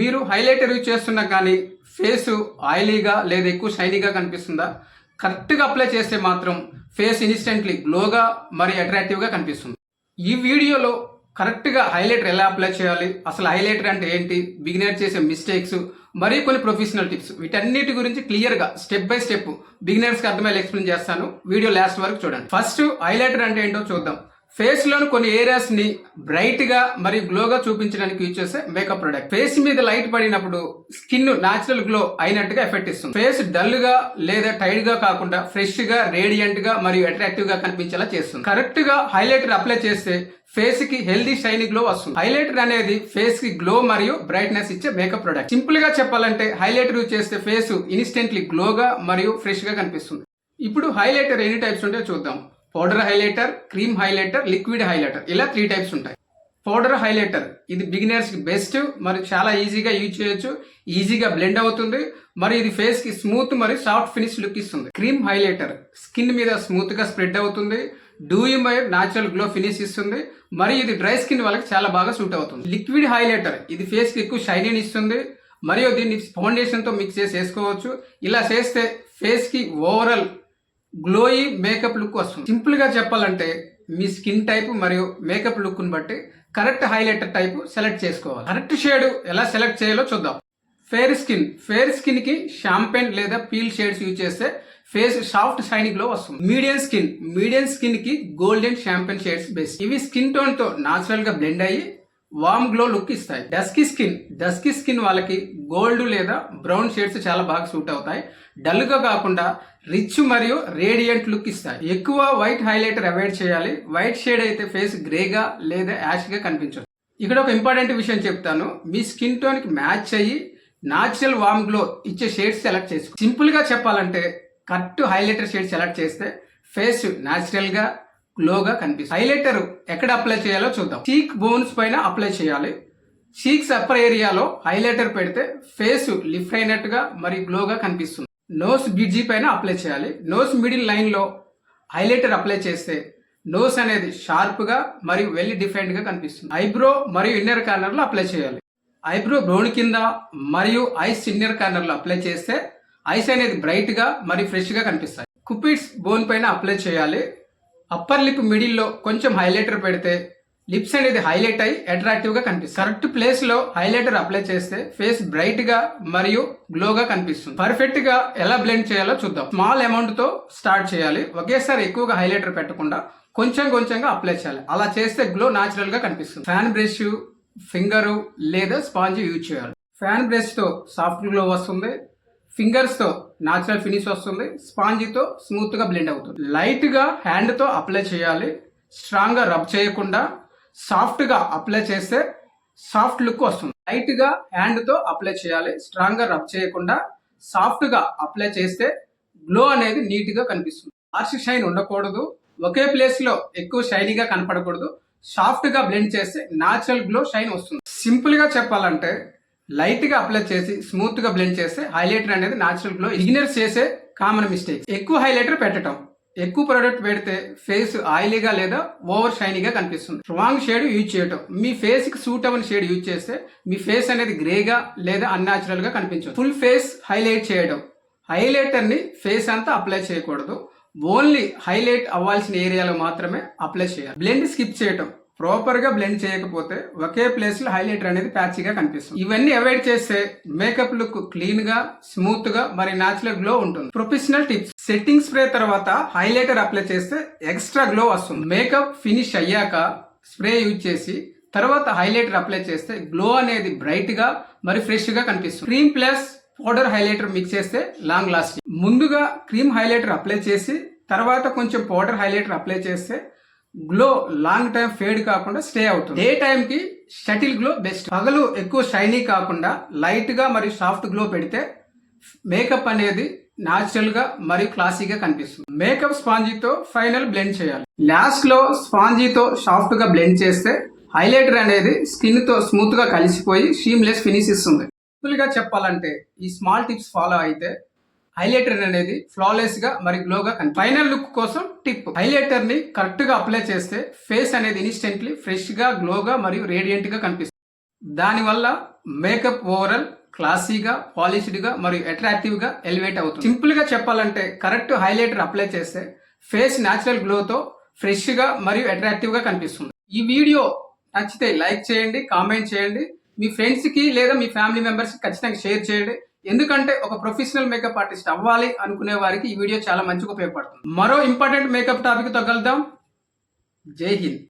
మీరు highlighter use చేస్తున్నా కానీ ఫేస్ ఆయిలీగా లేదా ఎక్కువ షైనీగా కనిపిస్తుందా? కరెక్ట్గా అప్లై చేస్తే మాత్రం ఫేస్ ఇన్స్టెంట్లీ గ్లోగా మరి అట్రాక్టివ్గా కనిపిస్తుంది. ఈ వీడియోలో కరెక్ట్గా హైలైటర్ ఎలా అప్లై చేయాలి, అసలు హైలైటర్ అంటే ఏంటి, బిగినర్ చేసే మిస్టేక్స్ మరియు కొన్ని ప్రొఫెషనల్ టిప్స్, వీటన్నిటి గురించి క్లియర్గా స్టెప్ బై స్టెప్ బిగినర్స్కి అర్థమయ్యేలా ఎక్స్ప్లెయిన్ చేస్తాను. వీడియో లాస్ట్ వరకు చూడండి. ఫస్ట్ హైలైటర్ అంటే ఏంటో చూద్దాం. ఫేస్ లోని కొన్ని ఏరియాస్ ని బ్రైట్ గా మరియు గ్లోగా చూపించడానికి యూజ్ చేసే మేకప్ ప్రొడక్ట్. ఫేస్ మీద లైట్ పడినప్పుడు స్కిన్ నాచురల్ గ్లో అయినట్టుగా ఎఫెక్ట్ ఇస్తుంది. ఫేస్ డల్ గా లేదా టైడ్ గా కాకుండా ఫ్రెష్ గా, రేడియంట్ గా మరియు అట్రాక్టివ్ గా కనిపించేలా చేస్తుంది. కరెక్ట్ గా హైలైటర్ అప్లై చేస్తే ఫేస్ కి హెల్దీ షైనీ గ్లో వస్తుంది. హైలైటర్ అనేది ఫేస్ కి గ్లో మరియు బ్రైట్నెస్ ఇచ్చే మేకప్ ప్రొడక్ట్. సింపుల్ గా చెప్పాలంటే హైలైటర్ యూజ్ చేస్తే ఫేస్ ఇన్స్టెంట్లీ గ్లోగా మరియు ఫ్రెష్ గా కనిపిస్తుంది. ఇప్పుడు హైలైటర్ ఎన్ని టైప్స్ ఉంటాయో చూద్దాం. Powder highlighter, cream highlighter, liquid highlighter, ఇలా 3 టైప్స్ ఉంటాయి. పౌడర్ హైలైటర్ ఇది బిగినర్స్ కి బెస్ట్, మరి చాలా ఈజీగా యూజ్ చేయొచ్చు, ఈజీగా బ్లెండ్ అవుతుంది, మరి ఇది ఫేస్ కి స్మూత్ మరియు సాఫ్ట్ ఫినిష్ లుక్ ఇస్తుంది. క్రీమ్ హైలైటర్ స్కిన్ మీద స్మూత్ గా స్ప్రెడ్ అవుతుంది, డూయి మరియు నాచురల్ గ్లో ఫినిష్ ఇస్తుంది, మరియు ఇది డ్రై స్కిన్ వాళ్ళకి చాలా బాగా సూట్ అవుతుంది. లిక్విడ్ హైలైటర్ ఇది ఫేస్ కి ఎక్కువ షైనీని ఇస్తుంది, మరియు దీన్ని ఫౌండేషన్ తో మిక్స్ చేసి వేసుకోవచ్చు. ఇలా చేస్తే ఫేస్ కి ఓవరాల్ గ్లోయి మేకప్ లుక్ వస్తుంది. సింపుల్ గా చెప్పాలంటే మీ స్కిన్ టైప్ మరియు మేకప్ లుక్ ని బట్టి కరెక్ట్ హైలైటర్ టైప్ సెలెక్ట్ చేసుకోవాలి. కరెక్ట్ షేడ్ ఎలా సెలెక్ట్ చేయాలో చూద్దాం. ఫేర్ స్కిన్ కి షాంపెన్ లేదా పీల్ షేడ్స్ యూజ్ చేస్తే ఫేస్ సాఫ్ట్ షైనీ గ్లో వస్తుంది. మీడియం స్కిన్ కి గోల్డెన్ షాంపెన్ షేడ్స్ బెస్ట్. ఇవి స్కిన్ టోన్ తో నాచురల్ గా బ్లెండ్ అయ్యి వార్మ్ గ్లో లుక్ ఇస్తాయి. డస్కీ స్కిన్ వాళ్ళకి గోల్డ్ లేదా బ్రౌన్ షేడ్స్ చాలా బాగా సూట్ అవుతాయి. డల్ గా కాకుండా రిచ్ మరియు రేడియంట్ లుక్ ఇస్తాయి. ఎక్కువ వైట్ హైలైటర్ అవాయిడ్ చేయాలి. వైట్ షేడ్ అయితే ఫేస్ గ్రేగా లేదా యాష్ గా కనిపించదు. ఇక్కడ ఒక ఇంపార్టెంట్ విషయం చెప్తాను. మీ స్కిన్ టోన్ కి మ్యాచ్ అయ్యి నాచురల్ వార్మ్ గ్లో ఇచ్చే షేడ్స్ సెలెక్ట్ చేసుకో. సింపుల్ గా చెప్పాలంటే కరెక్ట్ హైలైటర్ షేడ్ సెలెక్ట్ చేస్తే ఫేస్ నాచురల్ గా గ్లోగా కనిపిస్తుంది. హైలైటర్ ఎక్కడ అప్లై చేయాలో చూద్దాం. చీక్ బోన్స్ పైన అప్లై చేయాలి. చీక్స్ అప్పర్ ఏరియాలో హైలైటర్ పెడితే ఫేస్ లిఫ్ట్ అయినట్టుగా మరియు గ్లోగా కనిపిస్తుంది. నోస్ బ్రిడ్జి పైన అప్లై చేయాలి. నోస్ మిడిల్ లైన్ లో హైలైటర్ అప్లై చేస్తే నోస్ అనేది షార్ప్ గా మరియు వెల్ డిఫైన్డ్ గా కనిపిస్తుంది. ఐబ్రో మరియు ఇన్నర్ కార్నర్ లో అప్లై చేయాలి. ఐబ్రో బ్రౌన్ కింద మరియు ఐస్ ఇన్నర్ కార్నర్ లో అప్లై చేస్తే ఐస్ అనేది బ్రైట్ గా మరియు ఫ్రెష్ గా కనిపిస్తాయి. కుపిడ్స్ బోన్ పైన అప్లై చేయాలి. అప్పర్ లిప్ మిడిల్ లో కొంచెం హైలైటర్ పెడితే లిప్స్ అనేది హైలైట్ అయ్యి అట్రాక్టివ్ గా కనిపిస్తుంది. కరెక్ట్ ప్లేస్ లో హైలైటర్ అప్లై చేస్తే ఫేస్ బ్రైట్ గా మరియు గ్లోగా కనిపిస్తుంది. పర్ఫెక్ట్ గా ఎలా బ్లెండ్ చేయాలో చూద్దాం. స్మాల్ అమౌంట్ తో స్టార్ట్ చేయాలి. ఒకేసారి ఎక్కువగా హైలైటర్ పెట్టకుండా కొంచెంగా అప్లై చేయాలి. అలా చేస్తే గ్లో నాచురల్ గా కనిపిస్తుంది. ఫ్యాన్ బ్రష్, ఫింగర్ లేదా స్పాంజ్ యూజ్ చేయాలి. ఫ్యాన్ బ్రష్ తో సాఫ్ట్ గ్లో వస్తుంది, ఫింగర్స్ తో నాచురల్ ఫినిష్ వస్తుంది, స్పాంజ్ తో స్మూత్ గా బ్లెండ్ అవుతుంది. లైట్ గా హ్యాండ్ తో అప్లై చేయాలి. స్ట్రాంగ్ గా రబ్ చేయకుండా సాఫ్ట్ గా అప్లై చేస్తే సాఫ్ట్ లుక్ వస్తుంది. లైట్ గా హ్యాండ్ తో అప్లై చేయాలి. స్ట్రాంగ్ గా రబ్ చేయకుండా సాఫ్ట్ గా అప్లై చేస్తే గ్లో అనేది నీట్ గా కనిపిస్తుంది. హార్ష్ షైన్ ఉండకూడదు, ఒకే ప్లేస్ లో ఎక్కువ షైనీగా కనపడకూడదు. సాఫ్ట్ గా బ్లెండ్ చేస్తే నాచురల్ గ్లో షైన్ వస్తుంది. సింపుల్ గా చెప్పాలంటే లైట్ గా అప్లై చేసి స్మూత్ గా బ్లెండ్ చేస్తే హైలైటర్ అనేది నాచురల్ గ్లో. బిగినర్స్ చేసే కామన్ మిస్టేక్ ఎక్కువ హైలైటర్ పెట్టడం. ఎక్కువ ప్రొడక్ట్ పెడితే ఫేస్ ఆయిలీగా లేదా ఓవర్ షైనీగా కనిపిస్తుంది. రాంగ్ షేడ్ యూజ్ చేయటం. మీ ఫేస్ కి సూట్ అవ్వని షేడ్ యూజ్ చేస్తే మీ ఫేస్ అనేది గ్రేగా లేదా అన్యాచురల్ గా కనిపించదు. ఫుల్ ఫేస్ హైలైట్ చేయడం. హైలైటర్ ని ఫేస్ అంతా అప్లై చేయకూడదు. ఓన్లీ హైలైట్ అవ్వాల్సిన ఏరియాలో మాత్రమే అప్లై చేయాలి. బ్లెండ్ స్కిప్ చేయటం. ప్రాపర్ గా బ్లెండ్ చేయకపోతే ఒకే ప్లేస్ లో హైలైటర్ అనేది ప్యాచీగా కనిపిస్తుంది. ఇవన్నీ అవాయిడ్ చేస్తే మేకప్ లుక్ క్లీన్ గా, స్మూత్ గా మరి నాచురల్ గ్లో ఉంటుంది. Professional tips. సెట్టింగ్ స్ప్రే తర్వాత హైలైటర్ అప్లై చేస్తే ఎక్స్ట్రా గ్లో వస్తుంది. మేకప్ ఫినిష్ అయ్యాక స్ప్రే యూజ్ చేసి తర్వాత హైలైటర్ అప్లై చేస్తే గ్లో అనేది బ్రైట్ గా మరి ఫ్రెష్ గా కనిపిస్తుంది. Cream plus powder highlighter mix చేస్తే లాంగ్ లాస్టింగ్. ముందుగా క్రీమ్ హైలైటర్ అప్లై చేసి తర్వాత కొంచెం పౌడర్ హైలైటర్ అప్లై చేస్తే గ్లో లాంగ్ టైం ఫేడ్ కాకుండా స్టే అవుతుంది. డే టైం కి షటిల్ గ్లో బెస్ట్. పగలు ఎక్కువ షైనీ కాకుండా లైట్ గా మరియు సాఫ్ట్ గ్లో పెడితే మేకప్ అనేది నాచురల్ గా మరియు క్లాసీగా కనిపిస్తుంది. మేకప్ స్పాంజీతో ఫైనల్ బ్లెండ్ చేయాలి. లాస్ట్ లో స్పాంజీతో సాఫ్ట్ గా బ్లెండ్ చేస్తే హైలైటర్ అనేది స్కిన్ తో స్మూత్ గా కలిసిపోయి షీమ్లెస్ ఫినిష్ ఇస్తుంది. సింపుల్ గా చెప్పాలంటే ఈ స్మాల్ టిప్స్ ఫాలో అయితే హైలైటర్ అనేది ఫ్లాలెస్ గా మరి గ్లోగా ఫైనల్ లుక్ కోసం టిప్. హైలైటర్ ని కరెక్ట్ గా అప్లై చేస్తే ఫేస్ అనేది ఇన్స్టెంట్లీ ఫ్రెష్ గా, గ్లోగా మరియు రేడియంట్ గా కనిపిస్తుంది. దానివల్ల మేకప్ ఓవరాల్ క్లాసీగా, పాలిష్డ్గా మరియు అట్రాక్టివ్గా ఎలివేట్ అవుతుంది. సింపుల్గా చెప్పాలంటే కరెక్ట్ హైలైటర్ అప్లై చేస్తే ఫేస్ న్యాచురల్ గ్లోతో ఫ్రెష్గా మరియు అట్రాక్టివ్గా కనిపిస్తుంది. ఈ వీడియో నచ్చితే లైక్ చేయండి, కామెంట్ చేయండి, మీ ఫ్రెండ్స్కి లేదా మీ ఫ్యామిలీ మెంబర్స్కి ఖచ్చితంగా షేర్ చేయండి. ఎందుకంటే ఒక ప్రొఫెషనల్ మేకప్ ఆర్టిస్ట్ అవ్వాలి అనుకునే వారికి ఈ వీడియో చాలా మంచిగా ఉపయోగపడుతుంది. మరో ఇంపార్టెంట్ మేకప్ టాపిక్ తో కలుద్దాం. జై హింద్.